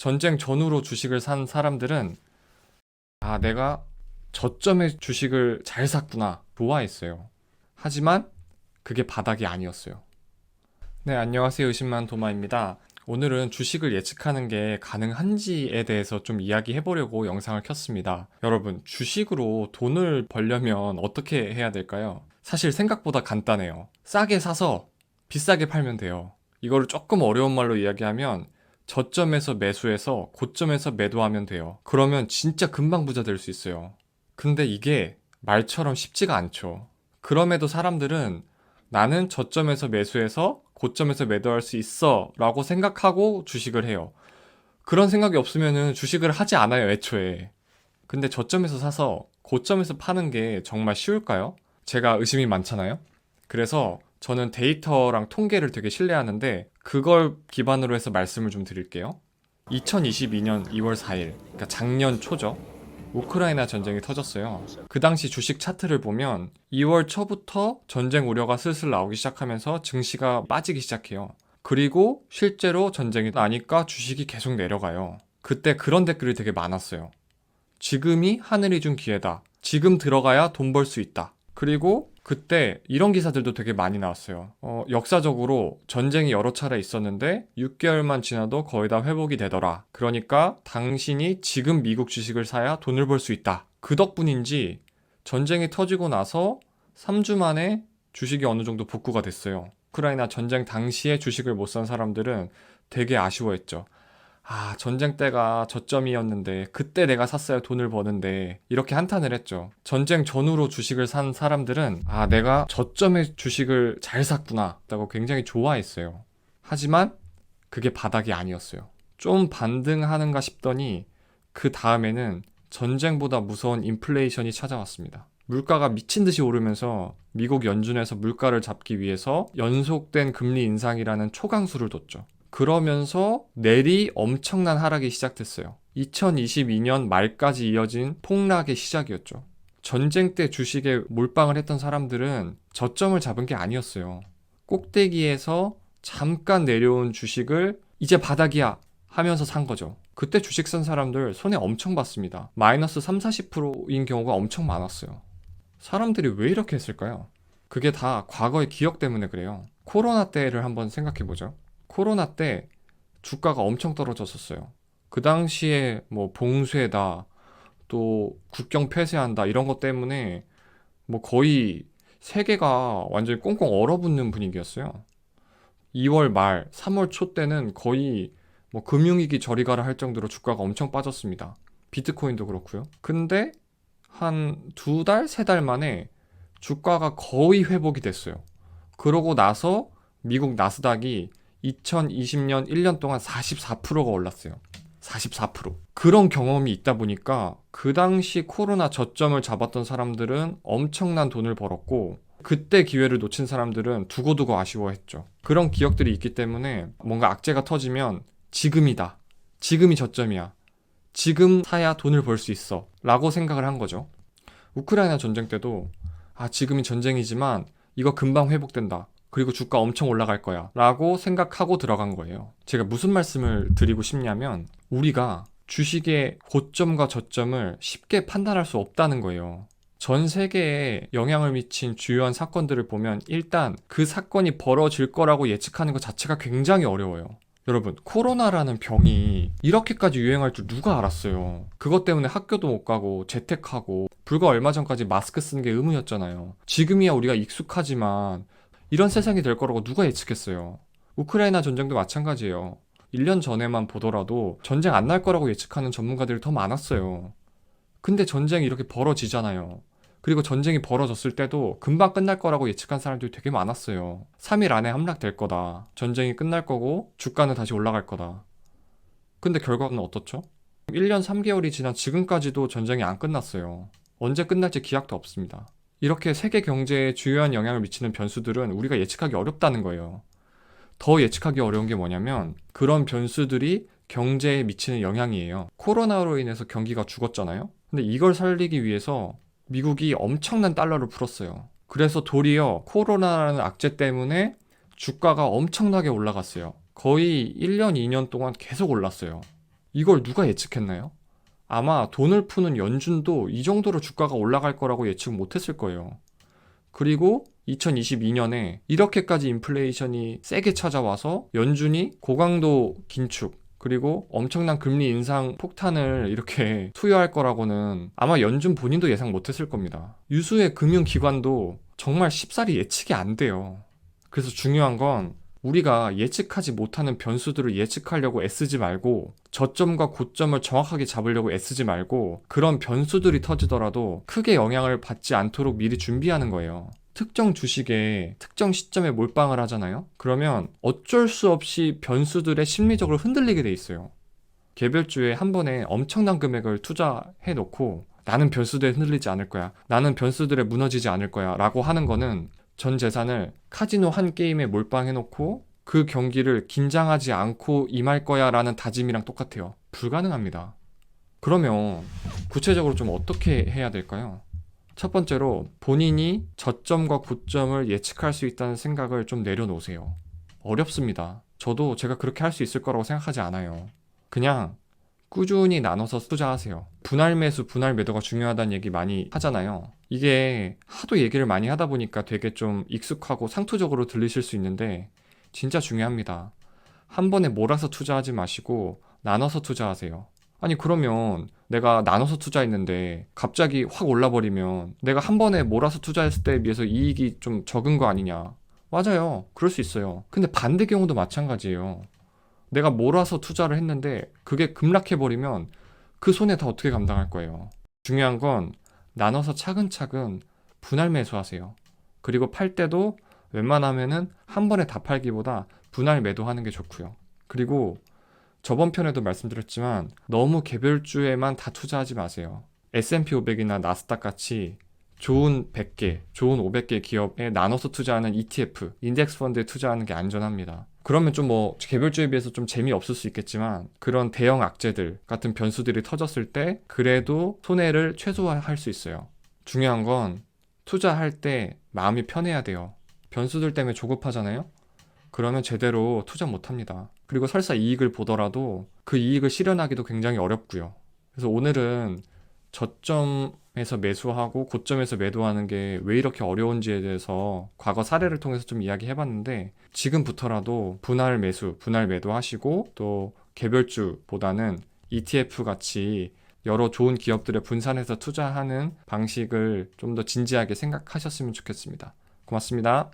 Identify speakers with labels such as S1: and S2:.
S1: 전쟁 전후로 주식을 산 사람들은 내가 저점에 주식을 잘 샀구나 좋아했어요. 하지만 그게 바닥이 아니었어요. 네, 안녕하세요. 의심만 도마입니다. 오늘은 주식을 예측하는 게 가능한지에 대해서 좀 이야기해 보려고 영상을 켰습니다. 여러분, 주식으로 돈을 벌려면 어떻게 해야 될까요? 사실 생각보다 간단해요. 싸게 사서 비싸게 팔면 돼요. 이거를 조금 어려운 말로 이야기하면 저점에서 매수해서 고점에서 매도하면 돼요. 그러면 진짜 금방 부자 될 수 있어요. 근데 이게 말처럼 쉽지가 않죠. 그럼에도 사람들은 나는 저점에서 매수해서 고점에서 매도할 수 있어 라고 생각하고 주식을 해요. 그런 생각이 없으면 주식을 하지 않아요, 애초에. 근데 저점에서 사서 고점에서 파는 게 정말 쉬울까요? 제가 의심이 많잖아요. 그래서 저는 데이터랑 통계를 되게 신뢰하는데 그걸 기반으로 해서 말씀을 좀 드릴게요. 2022년 2월 4일, 그러니까 작년 초죠. 우크라이나 전쟁이 터졌어요. 그 당시 주식 차트를 보면 2월 초부터 전쟁 우려가 슬슬 나오기 시작하면서 증시가 빠지기 시작해요. 그리고 실제로 전쟁이 나니까 주식이 계속 내려가요. 그때 그런 댓글이 되게 많았어요. 지금이 하늘이 준 기회다. 지금 들어가야 돈 벌 수 있다. 그리고 그때 이런 기사들도 되게 많이 나왔어요. 역사적으로 전쟁이 여러 차례 있었는데 6개월만 지나도 거의 다 회복이 되더라. 그러니까 당신이 지금 미국 주식을 사야 돈을 벌 수 있다. 그 덕분인지 전쟁이 터지고 나서 3주 만에 주식이 어느 정도 복구가 됐어요. 우크라이나 전쟁 당시에 주식을 못 산 사람들은 되게 아쉬워했죠. 전쟁 때가 저점이었는데 그때 내가 샀어야 돈을 버는데 이렇게 한탄을 했죠. 전쟁 전후로 주식을 산 사람들은 내가 저점에 주식을 잘 샀구나 라고 굉장히 좋아했어요. 하지만 그게 바닥이 아니었어요. 좀 반등하는가 싶더니 그 다음에는 전쟁보다 무서운 인플레이션이 찾아왔습니다. 물가가 미친 듯이 오르면서 미국 연준에서 물가를 잡기 위해서 연속된 금리 인상이라는 초강수를 뒀죠. 그러면서 내리 엄청난 하락이 시작됐어요. 2022년 말까지 이어진 폭락의 시작이었죠. 전쟁 때 주식에 몰빵을 했던 사람들은 저점을 잡은 게 아니었어요. 꼭대기에서 잠깐 내려온 주식을 이제 바닥이야 하면서 산 거죠. 그때 주식 산 사람들 손해 엄청 봤습니다. 마이너스 3, 40%인 경우가 엄청 많았어요. 사람들이 왜 이렇게 했을까요? 그게 다 과거의 기억 때문에 그래요. 코로나 때를 한번 생각해보죠. 코로나 때 주가가 엄청 떨어졌었어요. 그 당시에 뭐 봉쇄다, 또 국경 폐쇄한다 이런 것 때문에 뭐 거의 세계가 완전히 꽁꽁 얼어붙는 분위기였어요. 2월 말, 3월 초 때는 거의 뭐 금융위기 저리 가라 할 정도로 주가가 엄청 빠졌습니다. 비트코인도 그렇고요. 근데 한 2달, 3달 만에 주가가 거의 회복이 됐어요. 그러고 나서 미국 나스닥이 2020년 1년 동안 44%가 올랐어요. 44%. 그런 경험이 있다 보니까 그 당시 코로나 저점을 잡았던 사람들은 엄청난 돈을 벌었고 그때 기회를 놓친 사람들은 두고두고 아쉬워했죠. 그런 기억들이 있기 때문에 뭔가 악재가 터지면 지금이다. 지금이 저점이야. 지금 사야 돈을 벌 수 있어. 라고 생각을 한 거죠. 우크라이나 전쟁 때도 지금이 전쟁이지만 이거 금방 회복된다. 그리고 주가 엄청 올라갈 거야. 라고 생각하고 들어간 거예요. 제가 무슨 말씀을 드리고 싶냐면 우리가 주식의 고점과 저점을 쉽게 판단할 수 없다는 거예요. 전 세계에 영향을 미친 주요한 사건들을 보면 일단 그 사건이 벌어질 거라고 예측하는 것 자체가 굉장히 어려워요. 여러분, 코로나라는 병이 이렇게까지 유행할 줄 누가 알았어요. 그것 때문에 학교도 못 가고 재택하고 불과 얼마 전까지 마스크 쓰는 게 의무였잖아요. 지금이야 우리가 익숙하지만 이런 세상이 될 거라고 누가 예측했어요. 우크라이나 전쟁도 마찬가지예요. 1년 전에만 보더라도 전쟁 안 날 거라고 예측하는 전문가들이 더 많았어요. 근데 전쟁이 이렇게 벌어지잖아요. 그리고 전쟁이 벌어졌을 때도 금방 끝날 거라고 예측한 사람들이 되게 많았어요. 3일 안에 함락될 거다. 전쟁이 끝날 거고 주가는 다시 올라갈 거다. 근데 결과는 어떻죠? 1년 3개월이 지난 지금까지도 전쟁이 안 끝났어요. 언제 끝날지 기약도 없습니다. 이렇게 세계 경제에 주요한 영향을 미치는 변수들은 우리가 예측하기 어렵다는 거예요. 더 예측하기 어려운 게 뭐냐면 그런 변수들이 경제에 미치는 영향이에요. 코로나로 인해서 경기가 죽었잖아요. 근데 이걸 살리기 위해서 미국이 엄청난 달러를 풀었어요. 그래서 도리어 코로나라는 악재 때문에 주가가 엄청나게 올라갔어요. 거의 1년, 2년 동안 계속 올랐어요. 이걸 누가 예측했나요? 아마 돈을 푸는 연준도 이 정도로 주가가 올라갈 거라고 예측 못했을 거예요. 그리고 2022년에 이렇게까지 인플레이션이 세게 찾아와서 연준이 고강도 긴축, 그리고 엄청난 금리 인상 폭탄을 이렇게 투여할 거라고는 아마 연준 본인도 예상 못했을 겁니다. 유수의 금융기관도 정말 쉽사리 예측이 안 돼요. 그래서 중요한 건 우리가 예측하지 못하는 변수들을 예측하려고 애쓰지 말고 저점과 고점을 정확하게 잡으려고 애쓰지 말고 그런 변수들이 터지더라도 크게 영향을 받지 않도록 미리 준비하는 거예요. 특정 주식에 특정 시점에 몰빵을 하잖아요? 그러면 어쩔 수 없이 변수들에 심리적으로 흔들리게 돼 있어요. 개별주에 한 번에 엄청난 금액을 투자해 놓고 나는 변수들에 흔들리지 않을 거야. 나는 변수들에 무너지지 않을 거야. 라고 하는 거는 전 재산을 카지노 한 게임에 몰빵해 놓고 그 경기를 긴장하지 않고 임할 거야 라는 다짐이랑 똑같아요. 불가능합니다. 그러면 구체적으로 좀 어떻게 해야 될까요? 첫 번째로 본인이 저점과 고점을 예측할 수 있다는 생각을 좀 내려놓으세요. 어렵습니다. 저도 제가 그렇게 할 수 있을 거라고 생각하지 않아요. 그냥 꾸준히 나눠서 투자하세요. 분할 매수, 분할 매도가 중요하다는 얘기 많이 하잖아요. 이게 하도 얘기를 많이 하다 보니까 되게 좀 익숙하고 상투적으로 들리실 수 있는데 진짜 중요합니다. 한 번에 몰아서 투자하지 마시고 나눠서 투자하세요. 아니 그러면 내가 나눠서 투자했는데 갑자기 확 올라버리면 내가 한 번에 몰아서 투자했을 때에 비해서 이익이 좀 적은 거 아니냐. 맞아요. 그럴 수 있어요. 근데 반대 경우도 마찬가지예요. 내가 몰아서 투자를 했는데 그게 급락해버리면 그 손해 다 어떻게 감당할 거예요. 중요한 건 나눠서 차근차근 분할 매수하세요. 그리고 팔 때도 웬만하면은 한 번에 다 팔기보다 분할 매도하는 게 좋고요. 그리고 저번 편에도 말씀드렸지만 너무 개별주에만 다 투자하지 마세요. S&P 500이나 나스닥 같이 좋은 100개, 좋은 500개 기업에 나눠서 투자하는 ETF, 인덱스 펀드에 투자하는 게 안전합니다. 그러면 좀 뭐 개별주에 비해서 좀 재미없을 수 있겠지만 그런 대형 악재들 같은 변수들이 터졌을 때 그래도 손해를 최소화할 수 있어요. 중요한 건 투자할 때 마음이 편해야 돼요. 변수들 때문에 조급하잖아요? 그러면 제대로 투자 못 합니다. 그리고 설사 이익을 보더라도 그 이익을 실현하기도 굉장히 어렵고요. 그래서 오늘은 저점에서 매수하고 고점에서 매도하는 게 왜 이렇게 어려운지에 대해서 과거 사례를 통해서 좀 이야기해봤는데 지금부터라도 분할 매수, 분할 매도하시고 또 개별주보다는 ETF 같이 여러 좋은 기업들을 분산해서 투자하는 방식을 좀 더 진지하게 생각하셨으면 좋겠습니다. 고맙습니다.